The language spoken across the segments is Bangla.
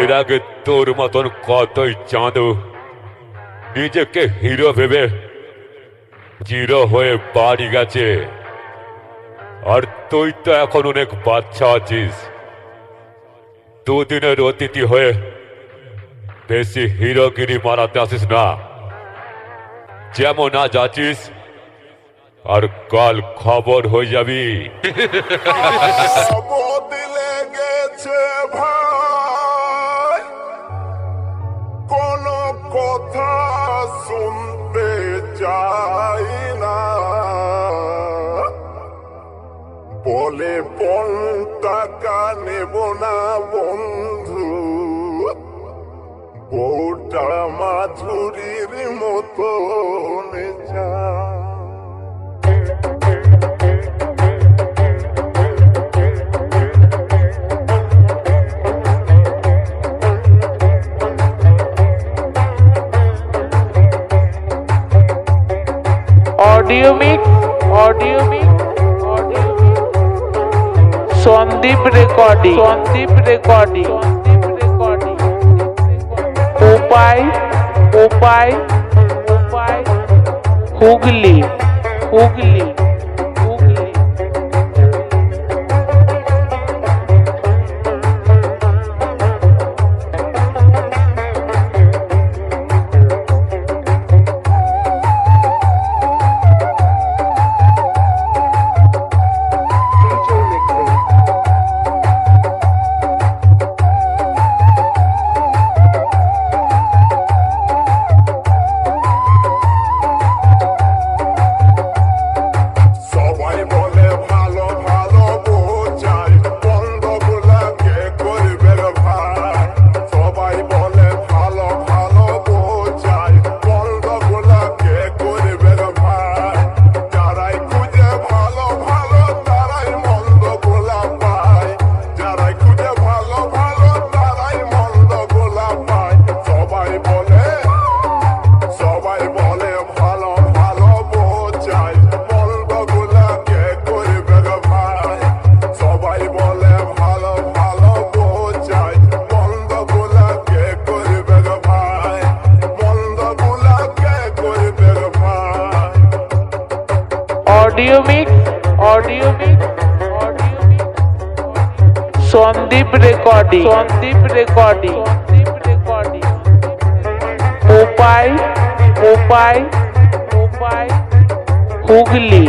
এর আগে তোর মতন কতই চাঁদু নিজেকে হিরো ভেবে জিরো হয়ে বাড়ি গেছে, আর তুই তো এখন অনেক বাচ্চা আছিস। দুদিনের অতিথি হয়ে বেশি হিরোগিরি মারাতে আসিস না। যেমন আজ আছিস আর কাল খবর হয়ে যাবি। বদলে গেছে ভাই, কোনো কথা শুনতে চাই না। বলে পণ টাকা নেব না বন্ধু, বউটা মাধুরীর মতো যা। ऑडियो मिक्स संदीप रिकॉर्डिंग उपाय Hooghly audio mix Sandeep recording उपाय Hooghly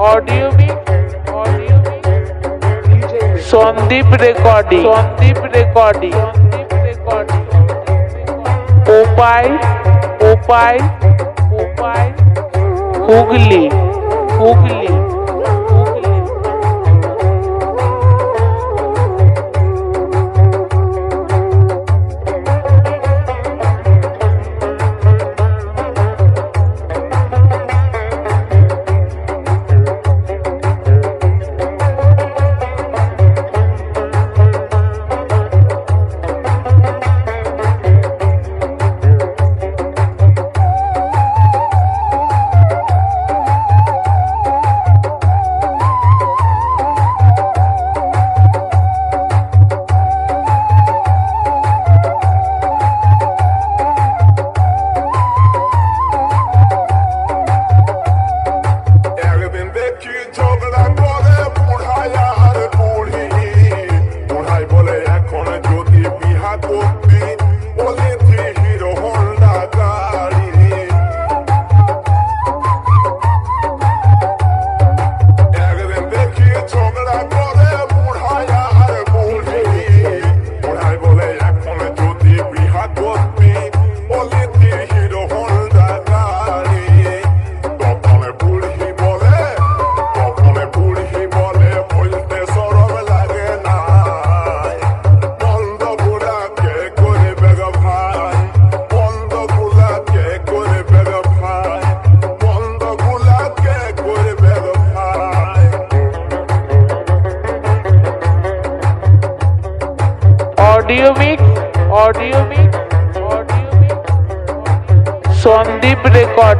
audio mix Sandeep recording उपाय हुगली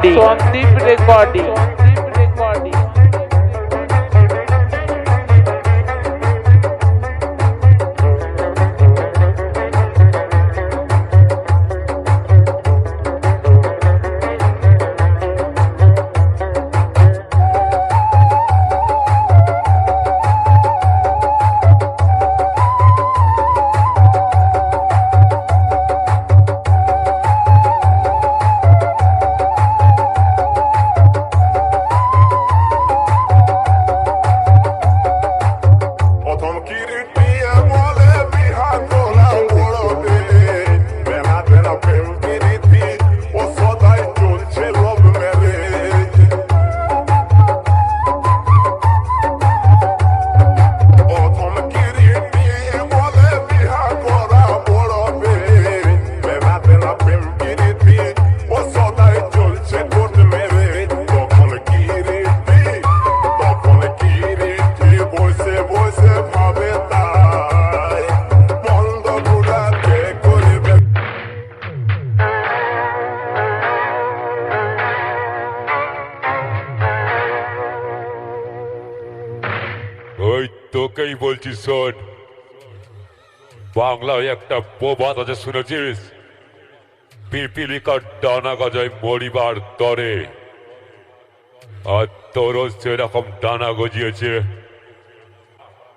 রেকর্ডিং সন্দীপ রেকর্ডিং প্রথম কিরিটিয়ে বলে বিহা করা পড়বে বেলা বেলা প্রেম কিরিটি ও সদাই চলছে লভ ম্যারেজ প্রথম কিরিটিয়ে বলে বিহা করা পড়বে বেলা বেলা প্রেম কিরিটি ও সদাই চলছে কোর্ট ম্যারেজ তখন কিরিটি বসে বসে ভাবে তাই বন্ধ গুলাতে করবে ওই তোকেই বলছি শোন, বাংলায় একটা প্রবাদ আছে শুনেছিস? পিপিলিকার ডানা গজায় মরিবার তরে। আর তোরও সেরকম ডানা গজিয়েছে।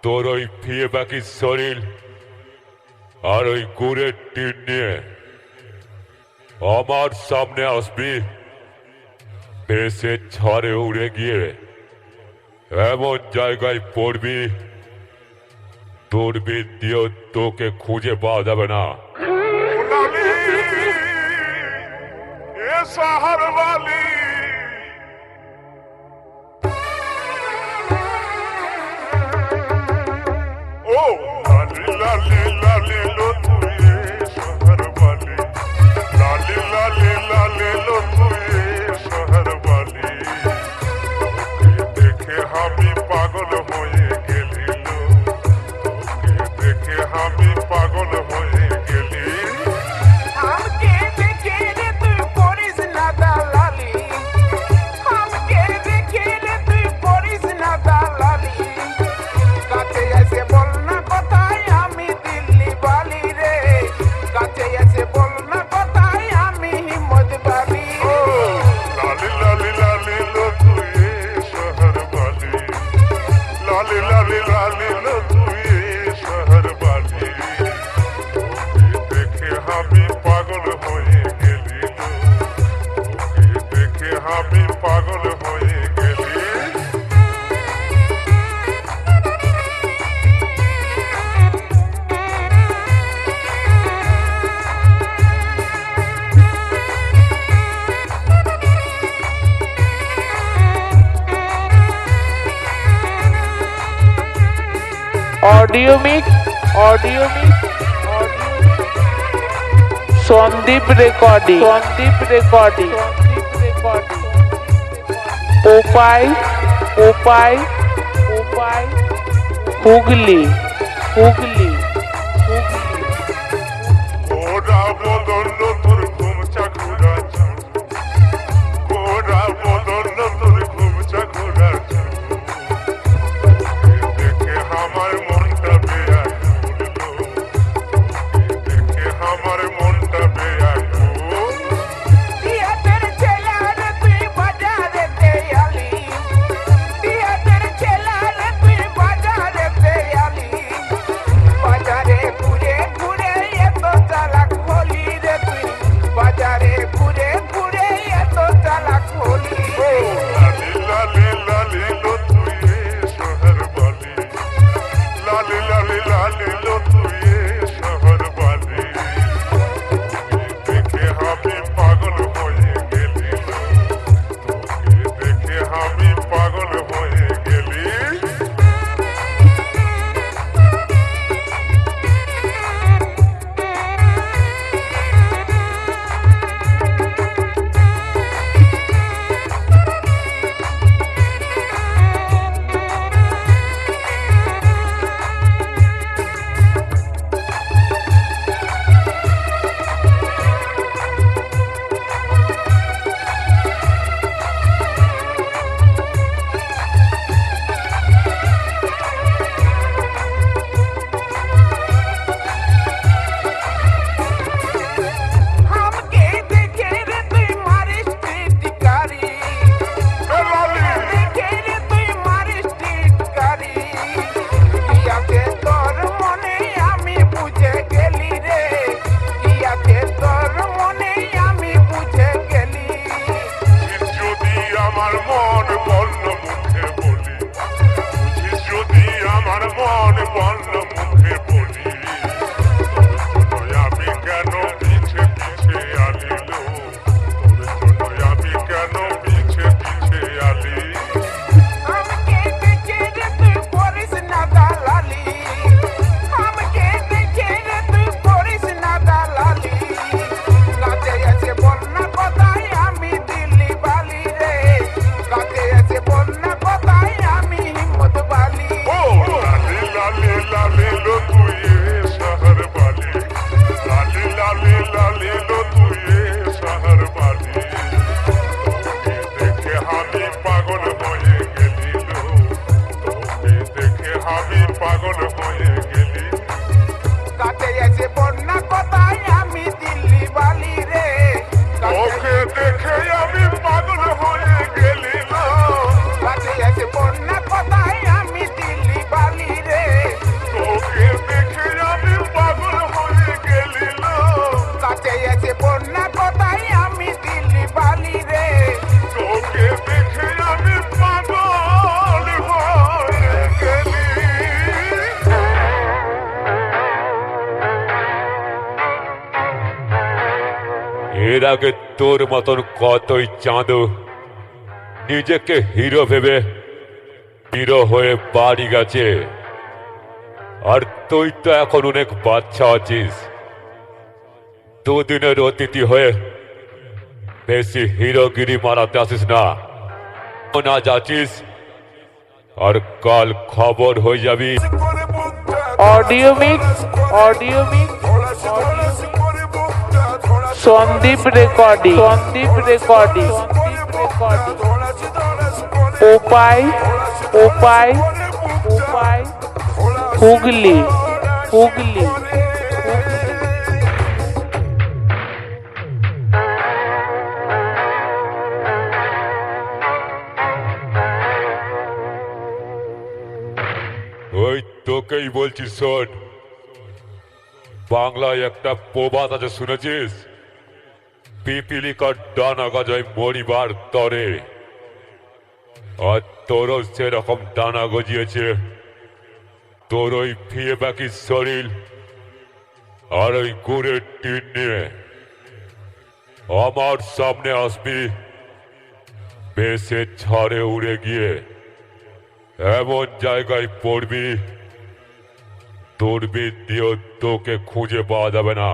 তোর ওই ফিয়ে বাকির শরীর আর ওই গুড়ের টিন নিয়ে আমার সামনে আসবি, বেশে ঝড়ে উড়ে গিয়ে এমন জায়গায় পড়বি দূরবীন দিয়েও তোকে খুঁজে পাওয়া যাবে না। লালি এ শহর वाली ও লালি লালি লালি লো তুই এ শহর वाली লালি লালি লালি লো তুই এ শহর वाली দেখে আমি পাগল হয়ে গেলি লো দেখে আমি পাগল হয়ে গেলি हमके देखे रे तू पोरिस ना दालाली हमके देखे रे तू पोरिस ना दालाली काचे ऐसे बोलना बताए हमी दिल्ली वाली रे काचे ऐसे बोलना बताए हमी हिम्मत वाली ओ लाली लाली लाली लो तू ये शहर वाली लाली लाली लाली लो तू ये शहर वाली देखे हामी पागल হয়ে গেলি দেখে हामी পাগল হয়ে গেলি audio mix Sandeep recording পোপাই Hooghly ওরা বদল তোর ঘুম চাকুরা ওরা বদল তোর ঘুম চাকুরা দেখে আমার মনটা বেয়াকুল দেখে আমার মনটা বেয়াকুল दिया तेरे चला रे तू बाजार ते आली दिया तेरे चला रे तू बाजार ते आली बाजारे घुरे घुरे ये तो चालाक होली रे तू बाजारे घुरे घुरे ये तो चालाक होली लाली लाली लाली लो तू ये शहर वाली लाली लाली लाली लो तू ये शहर वाली देखे हामी पागल হয়ে গেলি দেখে हामी পাগল হয়ে গেলি তোর মতন কতই চাঁদো নিজেকে হিরো ভেবে হিরো হয়ে বাড়ি গেছে, আর তুই তো এখন অনেক বাচ্চা আছিস। দুদিনের অতিথি হয়ে বেশি হিরোগিরি মারাতে আসিস না। না যাচ্ছিস আর কাল খবর হয়ে যাবি। Audio mix, audio mix, Sandeep recording, Sandeep recording, উপায় উপায় উপায় হুগলি হুগলি। ওই তোকেই বলছি, শোন, বাংলায় একটা প্রবাদ আছে, শুনেছিস? পিপিলিকার ডানা গজায় মরিবার তরে। আর তোরও সেরকম ডানা গজিয়েছে। তোর ওই ফিয়ে বাকি শরীর আর ওই গুড়ের টিন নিয়ে আমার সামনে আসবি, বেশে ঝড়ে উড়ে গিয়ে এমন জায়গায় পড়বি দূরবীন দিয়েও তোকে খুঁজে পাওয়া যাবে না।